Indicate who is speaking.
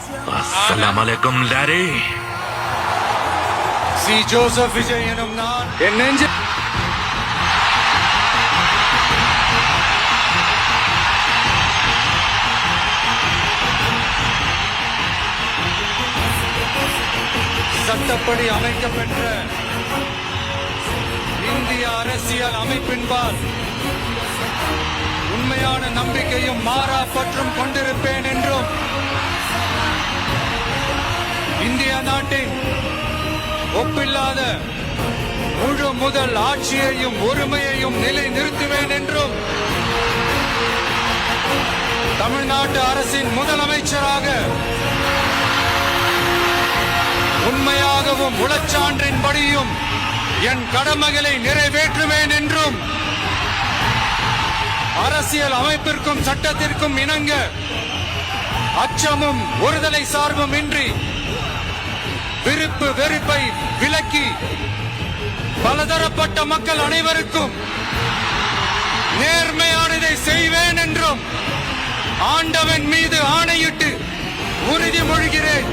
Speaker 1: அஸ்ஸலாமு lorry.
Speaker 2: C Joseph Vijay எனும் நான் என் நெஞ்சு சட்டப்படி அமைக்கப்பெற்ற இந்திய அரசியல் அமைப்பின்பால் உண்மையான நம்பிக்கையும் மாறா பற்றும் கொண்டிருப்பேன் என்றும் இந்திய நாட்டின் ஒப்பில்லாத முழு முதல் ஆட்சியையும் உரிமையையும் நிலை நிறுத்துவேன் என்றும் தமிழ்நாட்டு அரசின் முதலமைச்சராக உண்மையாகவும் உளச்சான்றின்படியும் என் கடமைகளை நிறைவேற்றுவேன் என்றும் அரசியல் அமைப்பிற்கும் சட்டத்திற்கும் இணங்க அச்சமும் ஒருதலை சார்பும் இன்றி விருப்பு வெறுப்பை விலக்கி பலதரப்பட்ட மக்கள் அனைவருக்கும் நேர்மையானதை செய்வேன் என்றும் ஆண்டவன் மீது ஆணையிட்டு உறுதிமொழிகிறேன்.